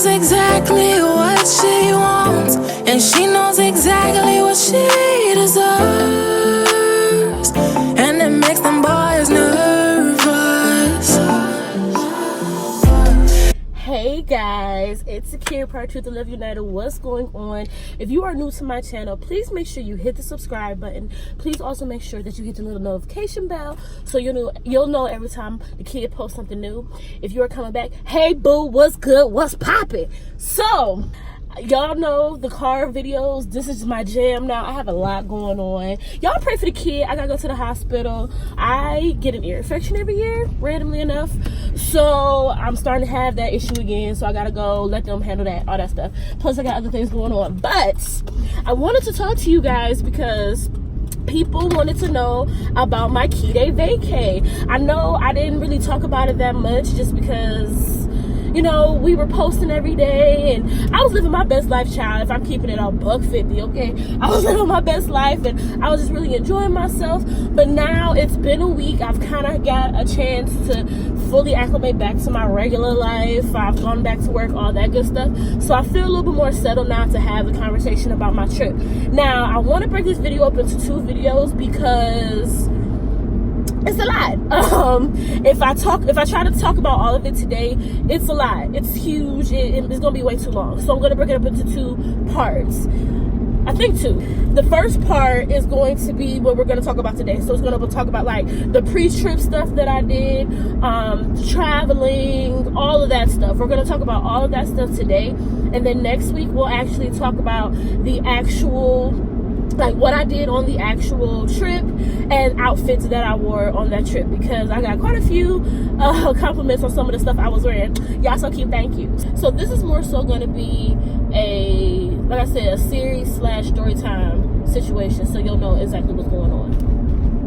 knows exactly what she wants, and she knows exactly what she deserves, and it makes them boys nervous. Hey guys, it's Akira, part 2 of the Love United. What's going on? If you are new to my channel, please make sure you hit the subscribe button. Please also make sure that you hit the little notification bell so you'll know every time the kid posts something new. If you are coming back, hey boo, what's good, what's poppin'? So y'all know the car videos, this is my jam now. I have a lot going on. Y'all pray for the kid. I gotta go to the hospital. I get an ear infection every year, randomly enough, so I'm starting to have that issue again, so I gotta go let them handle that, all that stuff. Plus I got other things going on, but I wanted to talk to you guys because people wanted to know about my KiDayVaycay. I know I didn't really talk about it that much just because, you know, we were posting every day and I was living my best life, child. If I'm keeping it on $150, okay? I was living my best life and I was just really enjoying myself. But now it's been a week. I've kind of got a chance to fully acclimate back to my regular life. I've gone back to work, all that good stuff. So I feel a little bit more settled now to have a conversation about my trip. Now, I want to break this video up into 2 videos because it's a lot. If I try to talk about all of it today, it's a lot. It's huge. It's gonna be way too long. So I'm gonna break it up into 2 parts. I think 2. The first part is going to be what we're gonna talk about today. So it's gonna talk about like the pre-trip stuff that I did, traveling, all of that stuff. We're gonna talk about all of that stuff today, and then next week we'll actually talk about the actual, like what I did on the actual trip and outfits that I wore on that trip, because I got quite a few compliments on some of the stuff I was wearing. Y'all so cute, thank you. So this is more so going to be a, like I said, a series / story time situation, so you'll know exactly what's going on.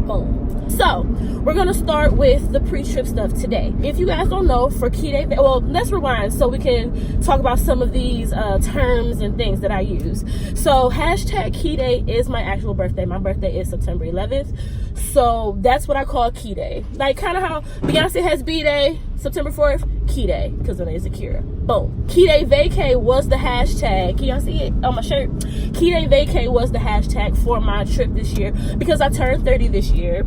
Boom. So we're gonna start with the pre-trip stuff today. If you guys don't know, for KiDayVaycay, well, let's rewind so we can talk about some of these terms and things that I use. So #KiDay is my actual birthday. My birthday is September 11th, so that's what I call KiDay. Like kind of how Beyonce has B-Day, September 4th, KiDay, because her name is Akira. Boom. KiDayVaycay was the hashtag. Can y'all see it on my shirt? KiDayVaycay was the hashtag for my trip this year because I turned 30 this year.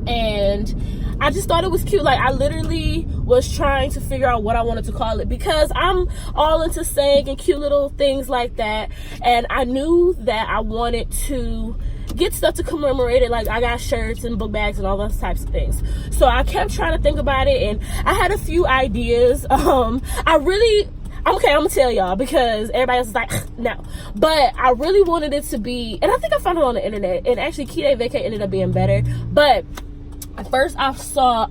And I just thought it was cute. Like I literally was trying to figure out what I wanted to call it because I'm all into saying and cute little things like that. And I knew that I wanted to get stuff to commemorate it. Like I got shirts and book bags and all those types of things. So I kept trying to think about it and I had a few ideas. I'm gonna tell y'all because everybody else is like, no. But I really wanted it to be, and I think I found it on the internet, and actually KiDayVaycay ended up being better. But at first I saw,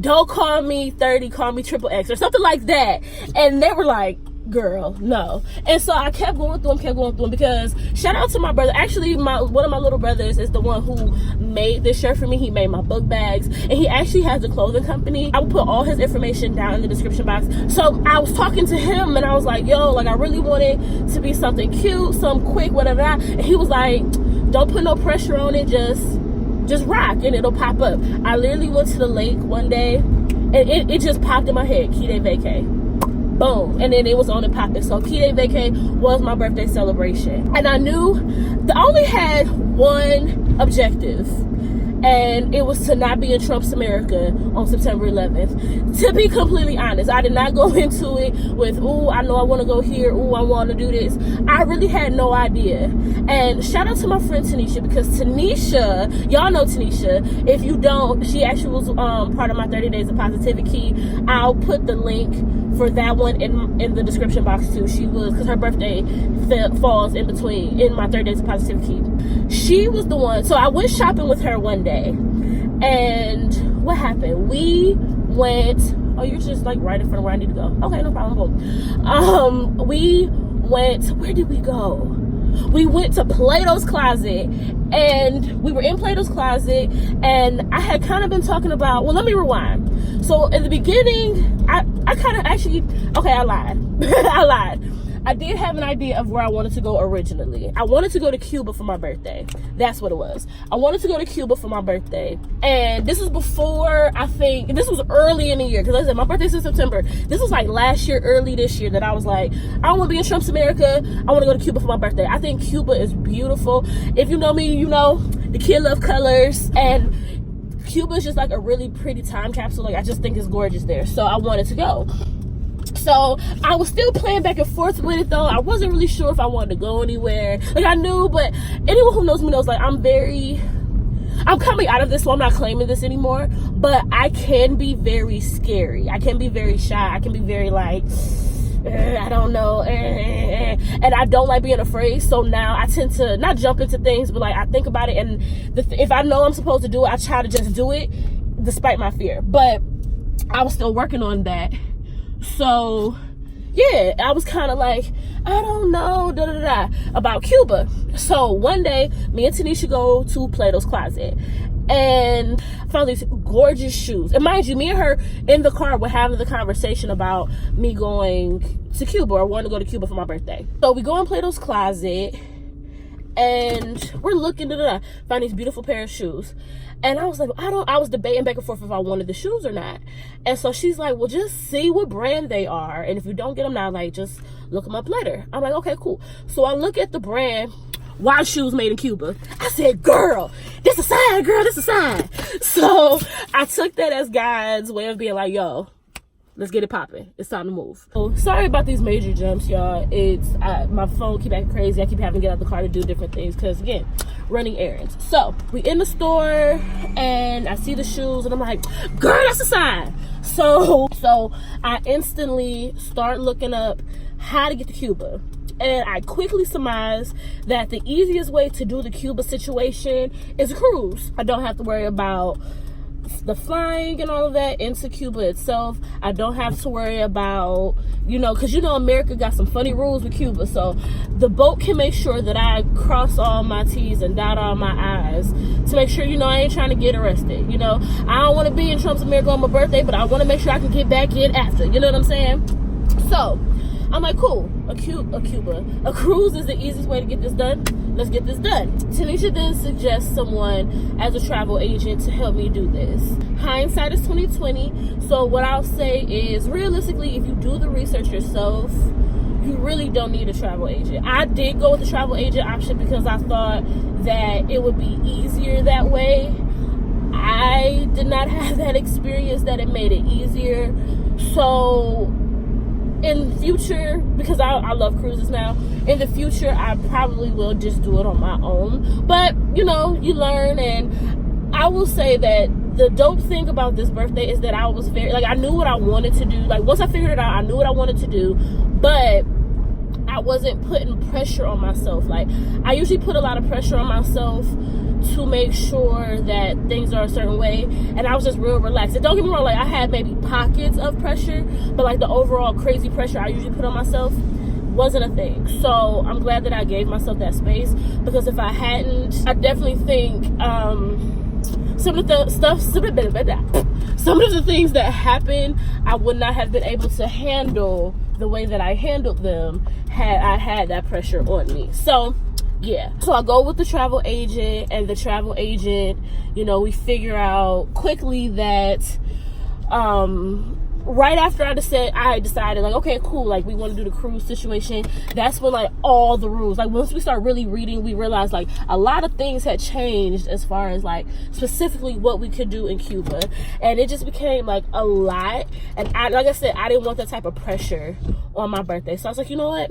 don't call me 30, call me XXX or something like that. And they were like, girl, no. And so I kept going through them because shout out to my brother. Actually, one of my little brothers is the one who made this shirt for me. He made my book bags and he actually has a clothing company. I will put all his information down in the description box. So I was talking to him and I was like, yo, like I really want it to be something cute, some quick, whatever. And he was like, don't put no pressure on it, just rock and it'll pop up. I literally went to the lake one day and it just popped in my head, KiDayVaycay. Boom, and then it was on and popping. So KiDayVaycay was my birthday celebration, and I knew I only had one objective, and it was to not be in Trump's America on September 11th. To be completely honest, I did not go into it with, ooh, I know I want to go here, ooh, I want to do this. I really had no idea. And shout out to my friend Taneisha, because Taneisha, y'all know Taneisha. If you don't, she actually was part of my 30 Days of Positivity. I'll put the link for that one in the description box too. She was, because her birthday falls in my 30 Days of Positivity. She was the one, so I went shopping with her one day, and what happened? We went, oh, you're just like right in front of where I need to go. Okay, no problem. We went, where did we go? We went to Plato's Closet, and we were in Plato's Closet, and I had kind of been talking about, well, let me rewind. So in the beginning, I kind of actually, okay, I lied. I lied. I did have an idea of where I wanted to go originally. I wanted to go to Cuba for my birthday. That's what it was. I wanted to go to Cuba for my birthday. And this was before, I think, this was early in the year. Because like I said, my birthday's in September. This was like last year, early this year, that I was like, I don't want to be in Trump's America. I want to go to Cuba for my birthday. I think Cuba is beautiful. If you know me, you know the kid love colors. And Cuba is just like a really pretty time capsule. Like, I just think it's gorgeous there. So I wanted to go. So I was still playing back and forth with it though. I wasn't really sure if I wanted to go anywhere. Like, I knew, but anyone who knows me knows, like, I'm coming out of this, so I'm not claiming this anymore. But I can be very scary. I can be very shy. I can be very like, I don't know. And I don't like being afraid. So now I tend to not jump into things, but like, I think about it. And if I know I'm supposed to do it, I try to just do it despite my fear. But I was still working on that. So yeah, I was kind of like, I don't know, about Cuba. So one day, me and Taneisha go to Plato's Closet and found these gorgeous shoes. And mind you, me and her in the car were having the conversation about me going to Cuba, or wanting to go to Cuba for my birthday. So we go in Plato's Closet and we're looking, find these beautiful pair of shoes. And I was like, I was debating back and forth if I wanted the shoes or not. And so she's like, well, just see what brand they are. And if you don't get them now, like, just look them up later. I'm like, okay, cool. So I look at the brand, Wild Shoes Made in Cuba. I said, girl, this a sign, girl, this a sign. So I took that as God's way of being like, yo, let's get it popping. It's time to move. So sorry about these major jumps, y'all. My phone keep acting crazy. I keep having to get out the car to do different things because, again, running errands. So we in the store and I see the shoes and I'm like, girl, that's a sign. So I instantly start looking up how to get to Cuba. And I quickly surmise that the easiest way to do the Cuba situation is a cruise. I don't have to worry about the flying and all of that into Cuba itself. I don't have to worry about, because America got some funny rules with Cuba. So the boat can make sure that I cross all my T's and dot all my I's to make sure, I ain't trying to get arrested. I don't want to be in Trump's America on my birthday, but I want to make sure I can get back in after. You know what I'm saying? So I'm like, cool, a cruise is the easiest way to get this done. Let's get this done. Taneisha then suggests someone as a travel agent to help me do this. Hindsight is 2020. So what I'll say is, realistically, if you do the research yourself, you really don't need a travel agent. I did go with the travel agent option because I thought that it would be easier that way. I did not have that experience that it made it easier. So in the future, because I love cruises now, in the future I probably will just do it on my own. But you learn. And I will say that the dope thing about this birthday is that I was very, like, I knew what I wanted to do. Like, once I figured it out, I knew what I wanted to do, but I wasn't putting pressure on myself. Like, I usually put a lot of pressure on myself to make sure that things are a certain way, and I was just real relaxed. And don't get me wrong, like, I had maybe pockets of pressure, but like the overall crazy pressure I usually put on myself wasn't a thing. So I'm glad that I gave myself that space, because if I hadn't, I definitely think some of the things that happened, I would not have been able to handle the way that I handled them had I had that pressure on me. So yeah, so I go with the travel agent, and the travel agent, we figure out quickly that right after I decided, like, okay, cool, like, we want to do the cruise situation. That's when, like, all the rules, like, once we start really reading, we realized, like, a lot of things had changed as far as, like, specifically what we could do in Cuba. And it just became, like, a lot. And like I said, I didn't want that type of pressure on my birthday. So I was like, you know what?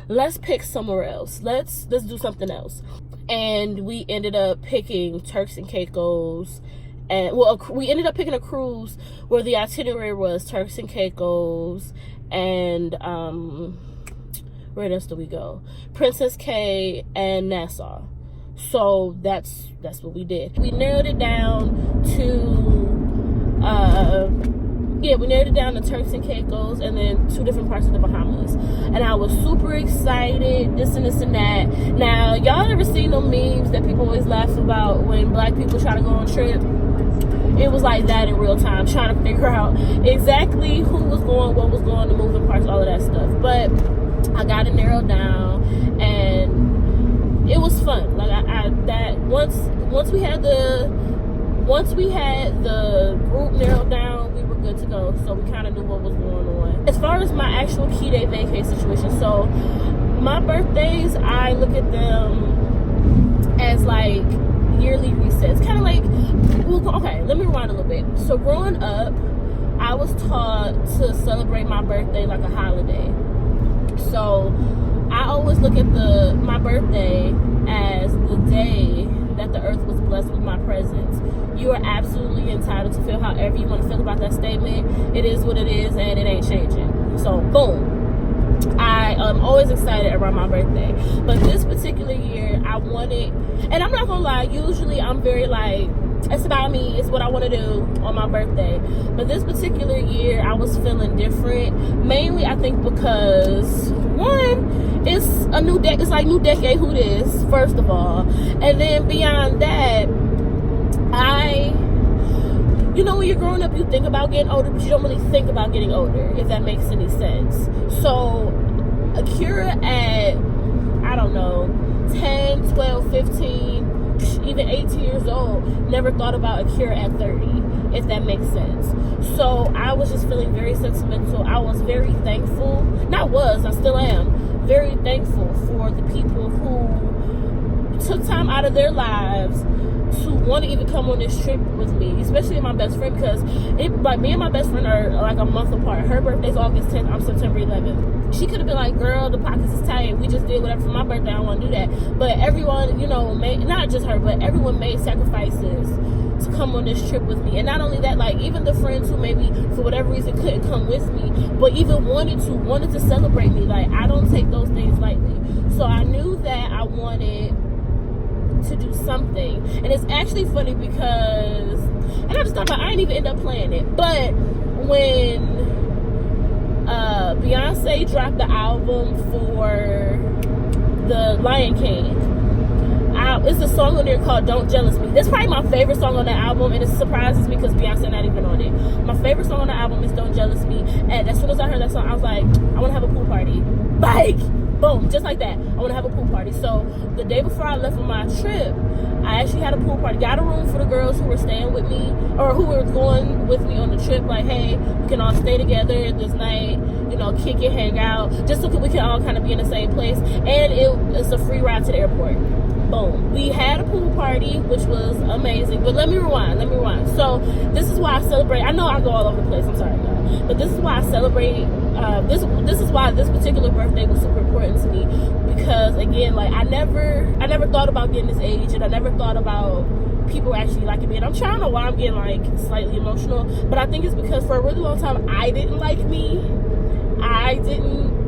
Let's pick somewhere else. Let's do something else. And we ended up picking Turks and Caicos. And we ended up picking a cruise where the itinerary was Turks and Caicos and where else do we go? Princess Cay and Nassau. So that's what we did. We narrowed it down to Turks and Caicos, and then 2 different parts of the Bahamas. And I was super excited, this and that. Now, y'all ever seen them memes that people always laugh about when black people try to go on trip? It was like that in real time, trying to figure out exactly who was going, what was going, the moving parts, all of that stuff. But I got got it narrowed down, and it was fun. Like once we had the group narrowed down, we were good to go. So we kind of knew what was going on. As far as my actual KiDayVaycay situation, so my birthdays, I look at them as like yearly resets. Kind of like, okay, let me rewind a little bit. So growing up, I was taught to celebrate my birthday like a holiday. So I always look at my birthday as the day that the earth was blessed with my presence. You are absolutely entitled to feel however you want to feel about that statement. It is what it is, and it ain't changing. So boom. I am always excited around my birthday. But this particular year, I wanted, and I'm not gonna lie, usually I'm very like, it's about me, it's what I want to do on my birthday. But this particular year, I was feeling different. Mainly, I think because, one, it's a new decade. It's like new decade, who this, first of all. And then beyond that, you know, when you're growing up, you think about getting older, but you don't really think about getting older, if that makes any sense. So, Akira at, I don't know, 10, 12, 15, even 18 years old, never thought about Akira at 30, if that makes sense. So, I was just feeling very sentimental. I was very thankful. I still am, very thankful for the people who took time out of their lives to want to even come on this trip with me, especially my best friend, because me and my best friend are like a month apart. Her birthday's August 10th, I'm September 11th. She could have been like, girl, the pockets is tight, we just did whatever for my birthday, I don't want to do that. But everyone, you know, not just her, but everyone made sacrifices to come on this trip with me. And not only that, like even the friends who maybe for whatever reason couldn't come with me, but even wanted to celebrate me, like I don't take those things lightly. So I knew that I wanted to do something. And it's actually funny because, and I just thought I didn't even end up playing it, but when Beyonce dropped the album for the Lion King, it's a song on there called Don't Jealous Me. That's probably my favorite song on the album, and it surprises me because Beyonce not even on it. My favorite song on the album is Don't Jealous Me, and as soon as I heard that song, I was like, I want to have a pool party. Like, boom, just like that. I want to have a pool party. So the day before I left on my trip, I actually had a pool party. Got a room for the girls who were staying with me, or who were going with me on the trip. Like, hey, we can all stay together this night, you know, kick it, hang out, just so we can all kind of be in the same place. And it's a free ride to the airport. Boom. We had a pool party, which was amazing. But let me rewind. So this is why I celebrate. I know I go all over the place. I'm sorry, y'all. But this is why I celebrate. This is why this particular birthday was super important to me. Because again, like I never thought about getting this age, and I never thought about people actually liking me. And I'm trying to know why I'm getting like slightly emotional. But I think it's because for a really long time I didn't like me. I didn't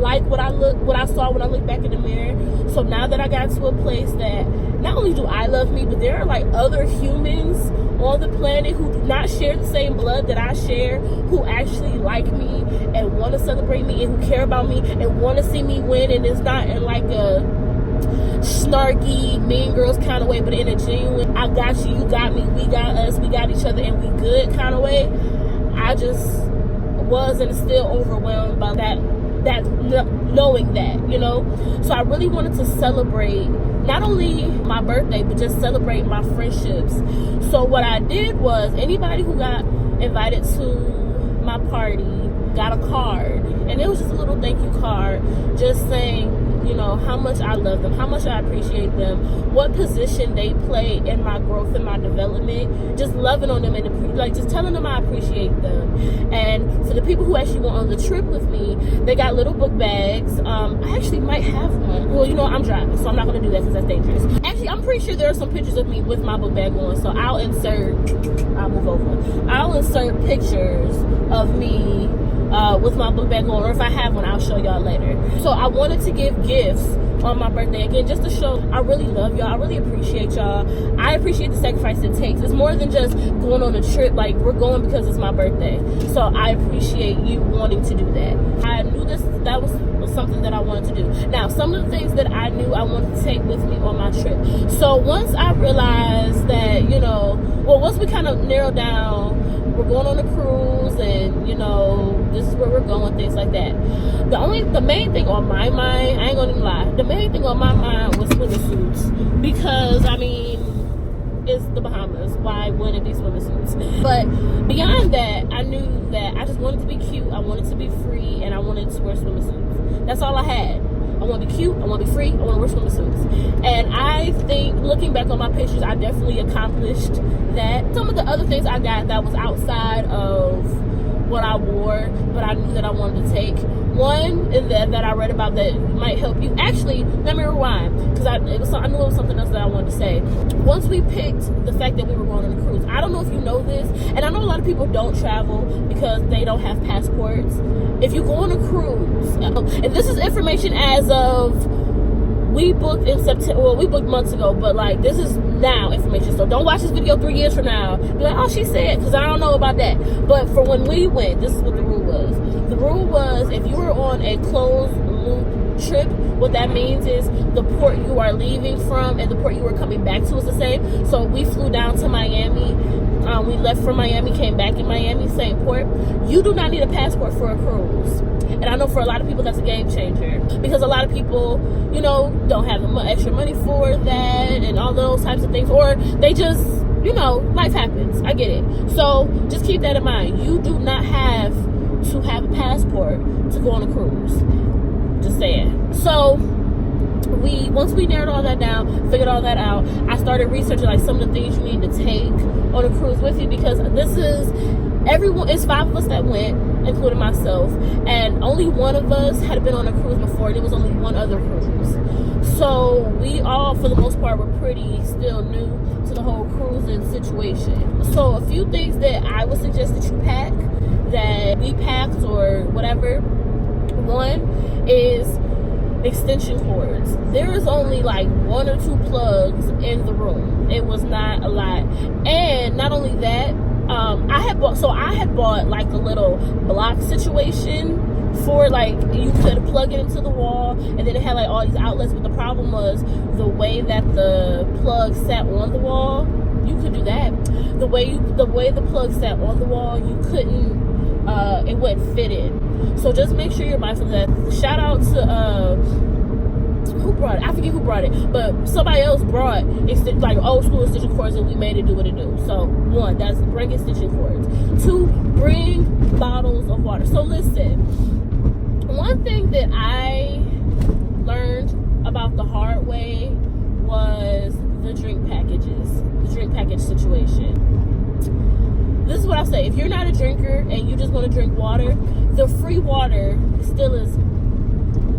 like what I saw when I looked back in the mirror. So now that I got to a place that not only do I love me, but there are like other humans on the planet who do not share the same blood that I share, who actually like me and want to celebrate me and who care about me and want to see me win. And it's not in like a snarky mean girls kind of way, but in a genuine I got you, you got me, we got us, we got each other, and we good kind of way. I just was and still overwhelmed by that knowing that, you know. So I really wanted to celebrate not only my birthday, but just celebrate my friendships. So what I did was, anybody who got invited to my party got a card, and it was just a little thank you card, just saying, you know, how much I love them, how much I appreciate them, what position they play in my growth and my development, just loving on them and like just telling them I appreciate them. And for the people who actually went on the trip with me, they got little book bags. I actually might have one. Well, you know, I'm driving, so I'm not going to do that because that's dangerous. Actually, I'm pretty sure there are some pictures of me with my book bag on, so I'll insert pictures of me with my book bag on, or if I have one, I'll show y'all later. So I wanted to give gifts on my birthday, again, just to show I really love y'all, I really appreciate y'all, I appreciate the sacrifice it takes. It's more than just going on a trip, like we're going because it's my birthday. So I appreciate you wanting to do that. I knew that was something that I wanted to do. Now, some of the things that I knew I wanted to take with me on my trip. So once I realized that, you know, well, once we kind of narrowed down we're going on a cruise, and you know, this is where we're going, things like that. The main thing on my mind, I ain't gonna even lie, the main thing on my mind was swimming suits, because I mean, it's the Bahamas. Why wouldn't it be swimming suits? But beyond that, I knew that I just wanted to be cute, I wanted to be free, and I wanted to wear swimming suits. That's all I had. I want to be cute, I want to be free, I want to wear swimming suits. And I think, looking back on my pictures, I definitely accomplished that. Some of the other things I got that was outside of what I wore, but I knew that I wanted to take. One that I read about that might help you. Actually, let me rewind, because I knew it was something else that I wanted to say. Once we picked the fact that we were going on a cruise, I don't know if you know this, and I know a lot of people don't travel because they don't have passports. If you go on a cruise, and this is information as of, we booked in September, well, we booked months ago, but like, this is now information, so don't watch this video 3 years from now, be like, oh, she said, because I don't know about that. But for when we went, this is what the rule was. The rule was, if you were on a closed loop trip, what that means is the port you are leaving from and the port you were coming back to is the same. So we flew down to Miami, we left from Miami, came back in Miami, same port. You do not need a passport for a cruise. And I know for a lot of people that's a game changer, because a lot of people, you know, don't have extra money for that and all those types of things, or they just, you know, life happens. I get it. So just keep that in mind. You do not have to have a passport to go on a cruise. Just saying. So once we narrowed all that down, figured all that out, I started researching like some of the things you need to take on a cruise with you, because this is it's 5 of us that went, including myself, and only one of us had been on a cruise before, and it was only one other cruise. So we all, for the most part, were pretty still new to the whole cruising situation. So a few things that I would suggest that you pack, that we packed or whatever. One is extension cords. There is only like 1 or 2 plugs in the room. It was not a lot. And not only that, I had bought like a little block situation for, like, you could plug it into the wall, and then it had like all these outlets. But the problem was the way that the plug sat on the wall. You could do that. The way the plug sat on the wall, you couldn't. It wouldn't fit in. So just make sure you're mindful of that. Shout out to who brought it? I forget who brought it, but somebody else brought like old school extension cords, and we made it do what it do. So 1, that's bring extension cords. 2, bring bottles of water. So listen, one thing that I learned about the hard way was the drink package situation. This is what I'll say. If you're not a drinker and you just want to drink water, the free water still is,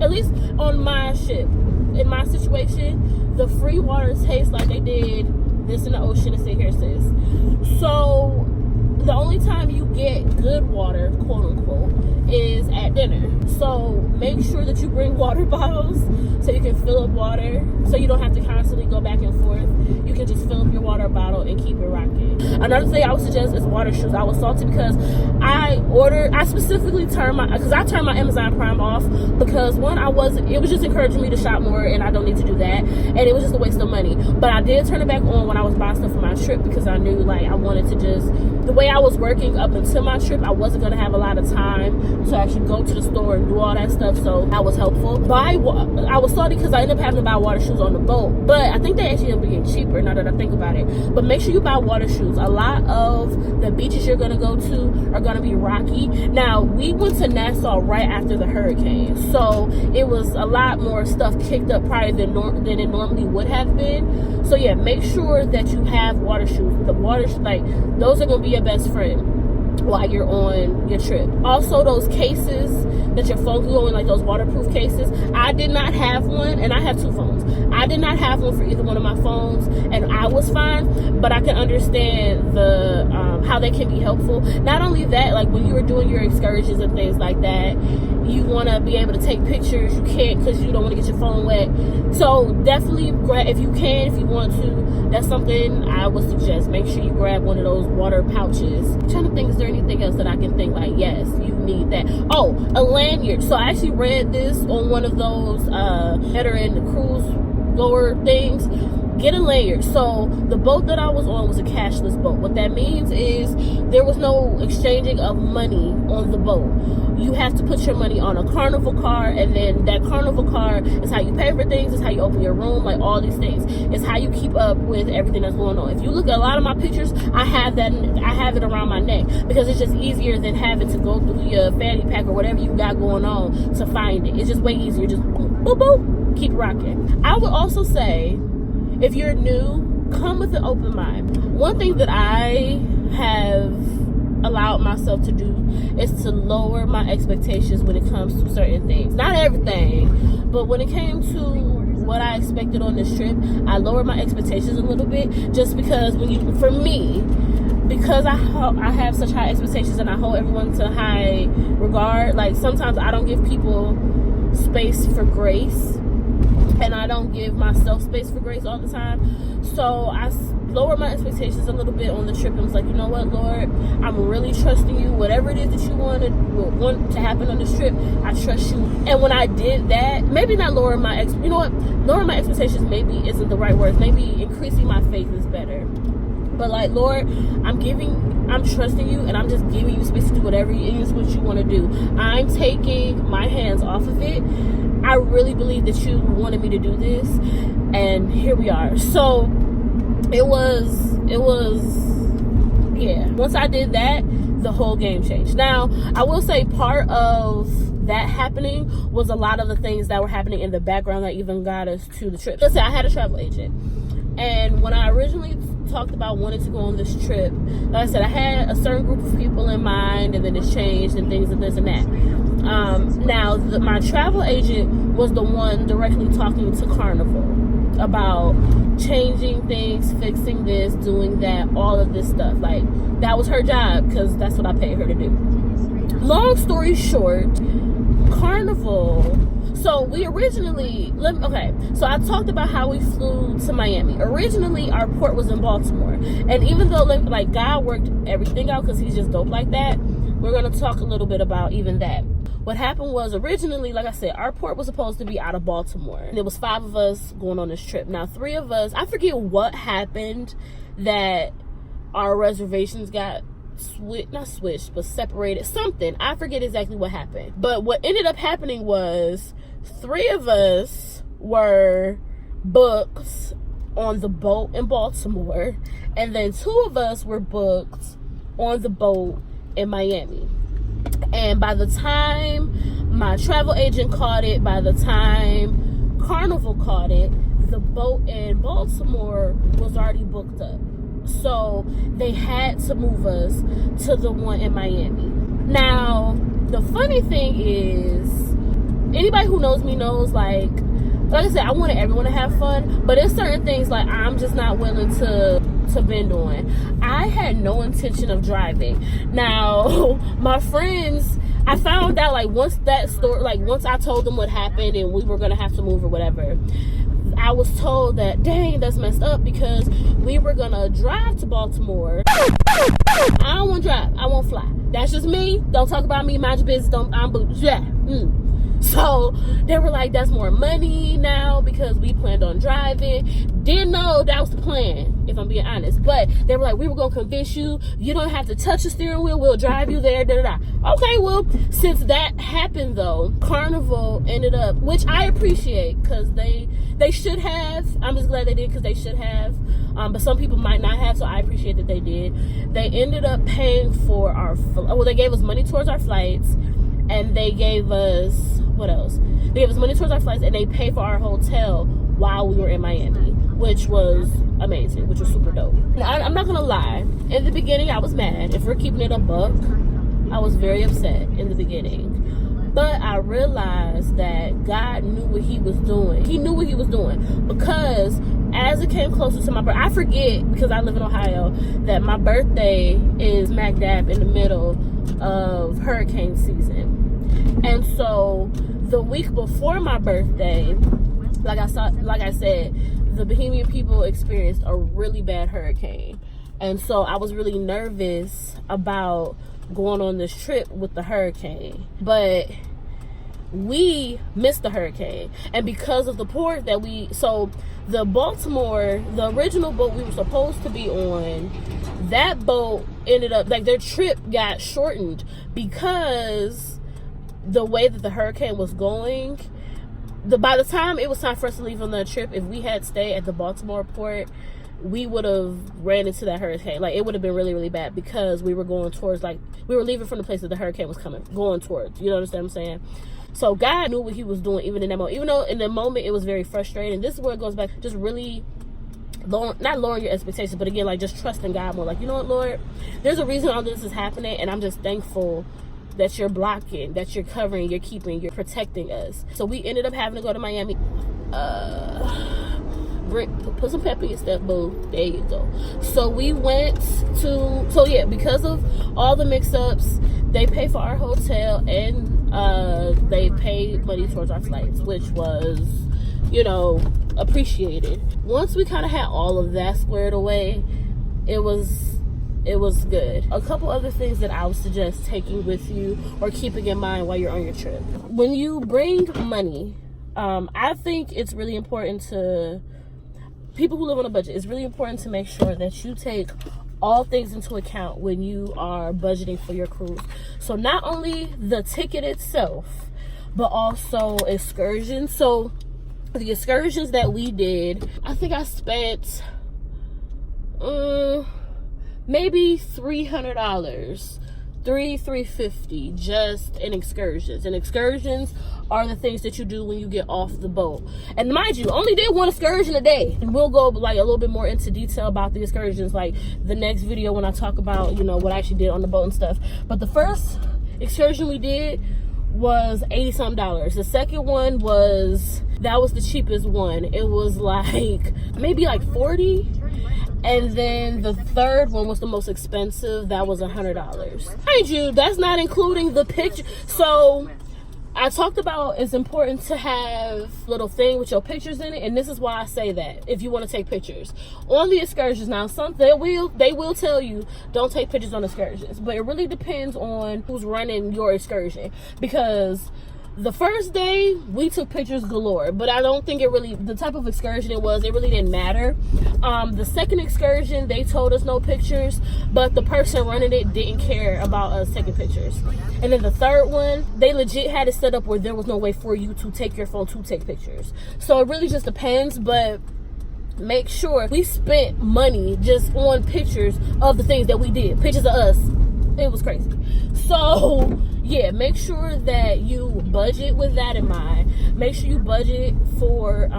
at least on my ship, in my situation, the free water tastes like they did this in the ocean and sit here, sis. So the only time you get good water, quote unquote, is at dinner. So make sure that you bring water bottles so you can fill up water, so you don't have to constantly go back and forth. You can just fill up your water bottle and keep it rocking. Another thing I would suggest is water shoes. I was salty because I specifically turned my Amazon Prime off, because one, it was just encouraging me to shop more, and I don't need to do that, and it was just a waste of money. But I did turn it back on when I was buying stuff for my trip, because I knew, like, I wanted to just, the way I was working up until my trip, I wasn't going to have a lot of time to actually go to the store and do all that stuff, so that was helpful. But I was salty because I ended up having to buy water shoes on the boat, but I think they actually end up being cheaper now that I think about it. But make sure you buy water shoes. A lot of the beaches you're going to go to are going to be rocky. Now, we went to Nassau right after the hurricane, so it was a lot more stuff kicked up prior than it normally would have been. So yeah, make sure that you have water shoes. The water, like, those are going to be your best friend while you're on your trip. Also, those cases that your phone can go in, like those waterproof cases, I did not have one, and I have 2 phones. I did not have one for either one of my phones, and I was fine, but I can understand the how they can be helpful. Not only that, like when you were doing your excursions and things like that, you want to be able to take pictures. You can't, because you don't want to get your phone wet. So definitely grab, if you want to, that's something I would suggest. Make sure you grab one of those water pouches. I'm trying to think, is there anything else that I can think, like, yes, you need that? Oh, a lanyard. So I actually read this on one of those that are in the cruise goer things. get a layer. So the boat that I was on was a cashless boat. What that means is there was no exchanging of money on the boat. You have to put your money on a Carnival card, and then that Carnival card is how you pay for things, it's how you open your room, like all these things. It's how you keep up with everything that's going on. If you look at a lot of my pictures, I have it around my neck because it's just easier than having to go through your fanny pack or whatever you got going on to find it. It's just way easier. Just boop, boop, keep rocking. I would also say, if you're new, come with an open mind. One thing that I have allowed myself to do is to lower my expectations when it comes to certain things. Not everything, but when it came to what I expected on this trip, I lowered my expectations a little bit, just because for me, because I have such high expectations and I hold everyone to high regard, like sometimes I don't give people space for grace, and I don't give myself space for grace all the time. So I lowered my expectations a little bit on the trip. I was like, you know what, Lord, I'm really trusting you. Whatever it is that you want to happen on this trip, I trust you. And when I did that, maybe not lowering my lowering my expectations maybe isn't the right word. Maybe increasing my faith is better. But like, Lord, I'm trusting you, and I'm just giving you space to do whatever it is what you want to do. I'm taking my hands off of it. I really believe that you wanted me to do this, and here we are. So it was yeah. Once I did that, the whole game changed. Now, I will say part of that happening was a lot of the things that were happening in the background that even got us to the trip. Let's say I had a travel agent, and when I originally talked about wanting to go on this trip, like I said, I had a certain group of people in mind, and then it's changed and things and this and that. Now, my travel agent was the one directly talking to Carnival about changing things, fixing this, doing that, all of this stuff. Like, that was her job, because that's what I paid her to do. Long story short, Carnival. So we originally, so I talked about how we flew to Miami. Originally, our port was in Baltimore. And even though, like, God worked everything out because he's just dope like that, we're going to talk a little bit about even that. What happened was, originally, like I said, our port was supposed to be out of Baltimore. And there was 5 of us going on this trip. Now, 3 of us, I forget what happened that our reservations got separated. Something. I forget exactly what happened. But what ended up happening was 3 of us were booked on the boat in Baltimore, and then 2 of us were booked on the boat in Miami. And by the time my travel agent caught it, by the time Carnival caught it, the boat in Baltimore was already booked up. So they had to move us to the one in Miami. Now, the funny thing is, anybody who knows me knows, like I said, I wanted everyone to have fun, but there's certain things like I'm just not willing to bend on. I had no intention of driving. Now, my friends, I found out, like, once I told them what happened and we were gonna have to move or whatever, I was told that, dang, that's messed up, because we were gonna drive to Baltimore. I don't want to drive. I won't fly. That's just me. Don't talk about me. Mind your business. So they were like, that's more money now, because we planned on driving. Didn't know that was the plan, if I'm being honest. But they were like, we were going to convince you. You don't have to touch the steering wheel. We'll drive you there. Okay, well, since that happened, though, Carnival ended up, which I appreciate, because they should have. I'm just glad they did, because they should have. But some people might not have, so I appreciate that they did. They ended up paying for they gave us money towards our flights, and they gave us, what else? They gave us money towards our flights, and they paid for our hotel while we were in Miami, which was amazing, which was super dope. I'm not gonna lie, in the beginning I was mad. If we're keeping it a buck, I was very upset in the beginning. But I realized that God knew what he was doing. He knew what he was doing, because as it came closer to my birthday, I forget, because I live in Ohio, that my birthday is smack dab in the middle of hurricane season. And so the week before my birthday, like I said, the Bahamian people experienced a really bad hurricane. And so I was really nervous about going on this trip with the hurricane. But we missed the hurricane, and because of the port that the Baltimore, the original boat we were supposed to be on, that boat ended up, like, their trip got shortened because the way that the hurricane was going. By the time it was time for us to leave on the trip, if we had stayed at the Baltimore port, we would have ran into that hurricane. Like, it would have been really, really bad, because we were going towards, like, we were leaving from the place that the hurricane was going towards. You know what I'm saying? So God knew what he was doing even in that moment. Even though in the moment it was very frustrating. This is where it goes back, just really not lowering your expectations, but again, like, just trusting God more. Like, you know what, Lord, there's a reason all this is happening, and I'm just thankful that you're blocking, that you're covering, you're keeping, you're protecting us. So we ended up having to go to Miami. Put some pepper in your step, boo. There you go. So we went to, because of all the mix-ups, they paid for our hotel, and they paid money towards our flights, which was, appreciated. Once we kind of had all of that squared away, it was good. A couple other things that I would suggest taking with you or keeping in mind while you're on your trip. When you bring money, I think it's really important to people who live on a budget. It's really important to make sure that you take all things into account when you are budgeting for your cruise. So not only the ticket itself, but also excursions. So the excursions that we did, I think I spent maybe $300, $350 just in excursions. And excursions are the things that you do when you get off the boat. And mind you, only did one excursion a day. And we'll go like a little bit more into detail about the excursions, like the next video when I talk about, what I actually did on the boat and stuff. But the first excursion we did was $80-something. The second one was the cheapest one. It was like maybe like $40. And then the third one was the most expensive. That was $100. Mind you, that's not including the picture. So I talked about it's important to have a little thing with your pictures in it, and this is why I say that if you want to take pictures on the excursions. Now, they will tell you don't take pictures on excursions, but it really depends on who's running your excursion, because the first day we took pictures galore, but I don't think the type of excursion it really didn't matter. The second excursion, they told us no pictures, but the person running it didn't care about us taking pictures. And then the third one, they legit had it set up where there was no way for you to take your phone to take pictures. So it really just depends, but make sure we spent money just on pictures of the things that we did. Pictures of us. It was crazy. So yeah, make sure that you budget with that in mind. Make sure you budget for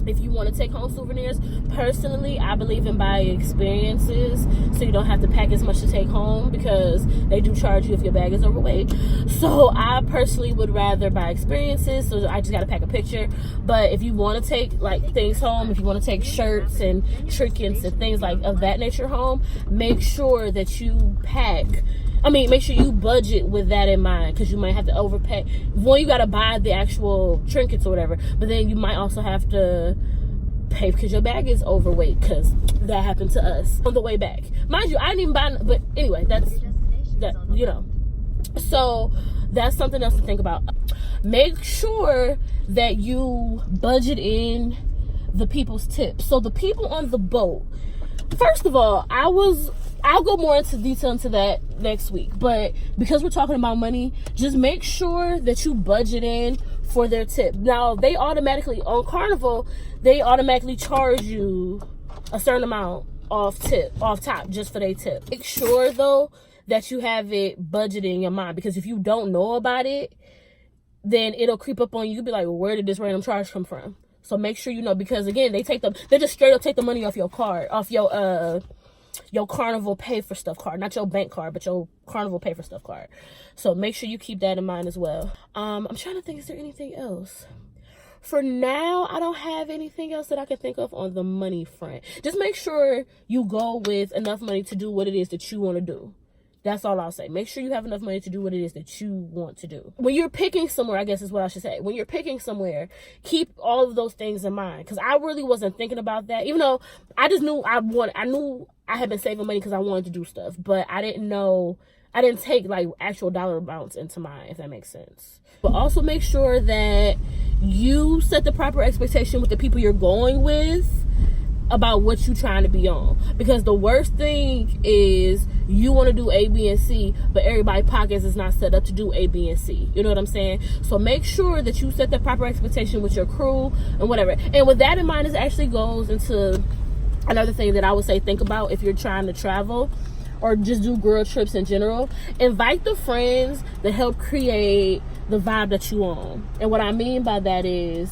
if you want to take home souvenirs. Personally, I believe in buying experiences, so you don't have to pack as much to take home, because they do charge you if your bag is overweight. So I personally would rather buy experiences, so I just got to pack a picture. But if you want to take like things home, if you want to take shirts and trinkets and things like of that nature home, make sure that you make sure you budget with that in mind, because you might have to overpay. One, you got to buy the actual trinkets or whatever, but then you might also have to pay because your bag is overweight, because that happened to us on the way back. Mind you, I didn't even buy, but anyway, So that's something else to think about. Make sure that you budget in the people's tips. So the people on the boat, first of all, I'll go more into detail into that next week, but because we're talking about money, just make sure that you budget in for their tip. Now, they automatically, on Carnival, they automatically charge you a certain amount off top, just for their tip. Make sure, though, that you have it budgeted in your mind, because if you don't know about it, then it'll creep up on you. You'll be like, well, where did this random charge come from? So make sure you know, because again, they just straight up take the money off your card, off your Carnival pay for stuff card, not your bank card, but your Carnival pay for stuff card. So make sure you keep that in mind as well. I'm trying to think, is there anything else? For now, I don't have anything else that I can think of on the money front. Just make sure you go with enough money to do what it is that you want to do. That's all I'll say. Make sure you have enough money to do what it is that you want to do. When you're picking somewhere, I guess is what I should say. When you're picking somewhere, keep all of those things in mind. Because I really wasn't thinking about that. Even though I just knew I knew I had been saving money because I wanted to do stuff. But I didn't know I didn't take like actual dollar amounts into mine, if that makes sense. But also make sure that you set the proper expectation with the people you're going with about what you're trying to be on. Because the worst thing is you want to do A, B, and C, but everybody's pockets is not set up to do A, B, and C. You know what I'm saying? So make sure that you set the proper expectation with your crew and whatever. And with that in mind, it actually goes into another thing that I would say think about if you're trying to travel or just do girl trips in general. Invite the friends that help create the vibe that you on. And what I mean by that is,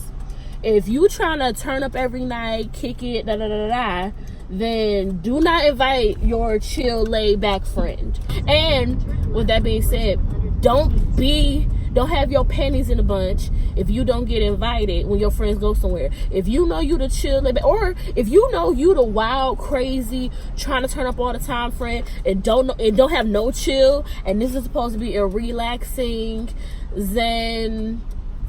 if you trying to turn up every night, kick it, then do not invite your chill, laid back friend. And with that being said, don't have your panties in a bunch if you don't get invited when your friends go somewhere. If you know you the chill, or if you know you the wild, crazy, trying to turn up all the time friend and don't have no chill, and this is supposed to be a relaxing, zen,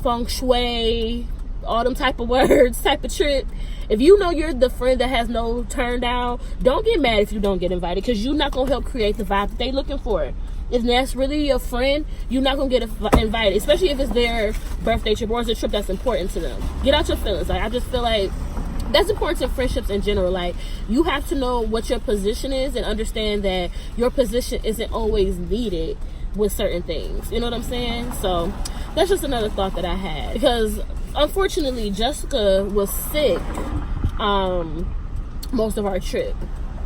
feng shui, all them type of words, type of trip. If you know you're the friend that has no turn down, don't get mad if you don't get invited, because you're not going to help create the vibe that they looking for. If that's really your friend, you're not going to get invited, especially if it's their birthday trip or it's a trip that's important to them. Get out your feelings. Like, I just feel like that's important to friendships in general. Like, you have to know what your position is and understand that your position isn't always needed with certain things. You know what I'm saying? So that's just another thought that I had, because unfortunately Jessica was sick most of our trip.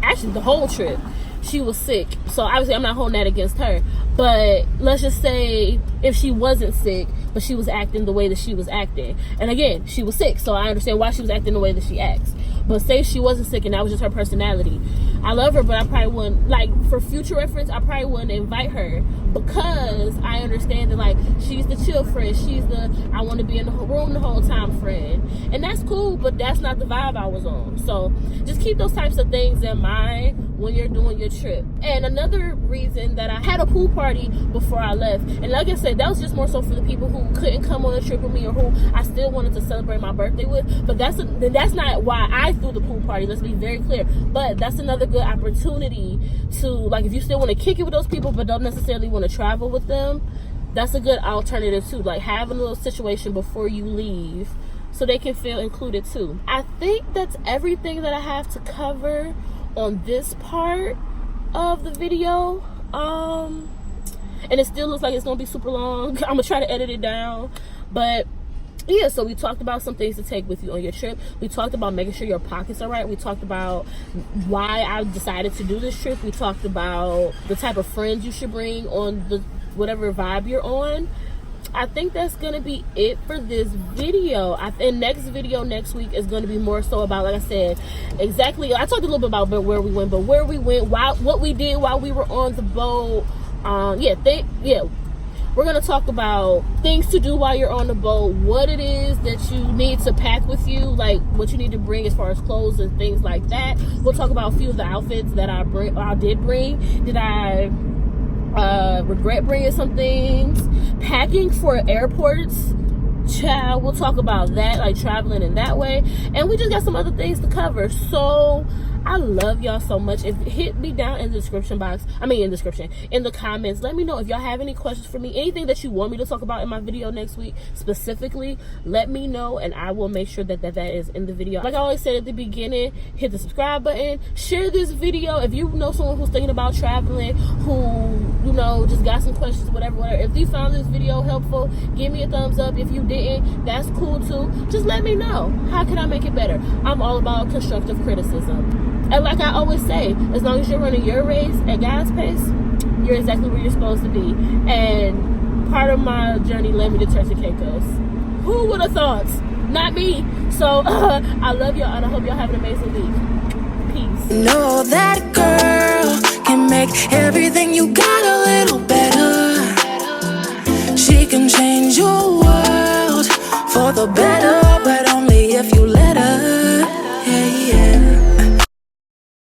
Actually, the whole trip she was sick. So obviously I'm not holding that against her, but let's just say if she wasn't sick but she was acting the way that she was acting, and again, she was sick, so I understand why she was acting the way that she acts. But say she wasn't sick and that was just her personality, I love her, but I probably wouldn't, like, for future reference, I probably wouldn't invite her, because I understand that, like, she's the chill friend, she's the I want to be in the room the whole time friend, and that's cool, but that's not the vibe I was on. So just keep those types of things in mind when you're doing your trip. And another reason that I had a pool party before I left, and like I said, that was just more so for the people who couldn't come on a trip with me or who I still wanted to celebrate my birthday with, but that's not why I threw the pool party, let's be very clear. But that's another good opportunity to, like, if you still want to kick it with those people but don't necessarily want to travel with them, that's a good alternative too. Like, have a little situation before you leave so they can feel included too. I think that's everything that I have to cover on this part of the video. And it still looks like it's gonna be super long. I'm gonna try to edit it down, but yeah, so we talked about some things to take with you on your trip. We talked about making sure your pockets are right. We talked about why I decided to do this trip. We talked about the type of friends you should bring on the whatever vibe you're on. I think that's gonna be it for this video. And next video next week is gonna be more so about, like I said, exactly, I talked a little bit about where we went, what we did while we were on the boat. We're going to talk about things to do while you're on the boat, what it is that you need to pack with you, like what you need to bring as far as clothes and things like that. We'll talk about a few of the outfits that I did bring. Did I regret bringing some things? Packing for airports. Child, we'll talk about that, like traveling in that way. And we just got some other things to cover. So I love y'all so much. Hit me down in the description box. In the comments. Let me know if y'all have any questions for me. Anything that you want me to talk about in my video next week specifically, let me know, and I will make sure that is in the video. Like I always said at the beginning, hit the subscribe button. Share this video if you know someone who's thinking about traveling, who, you know, just got some questions, whatever. If you found this video helpful, give me a thumbs up. If you didn't, that's cool too. Just let me know. How can I make it better? I'm all about constructive criticism. And like I always say, as long as you're running your race at God's pace, you're exactly where you're supposed to be. And part of my journey led me to Turks and Caicos. Who would have thought? Not me. So I love y'all, and I hope y'all have an amazing week. Peace. Know that girl can make everything you got a little better. She can change your world for the better.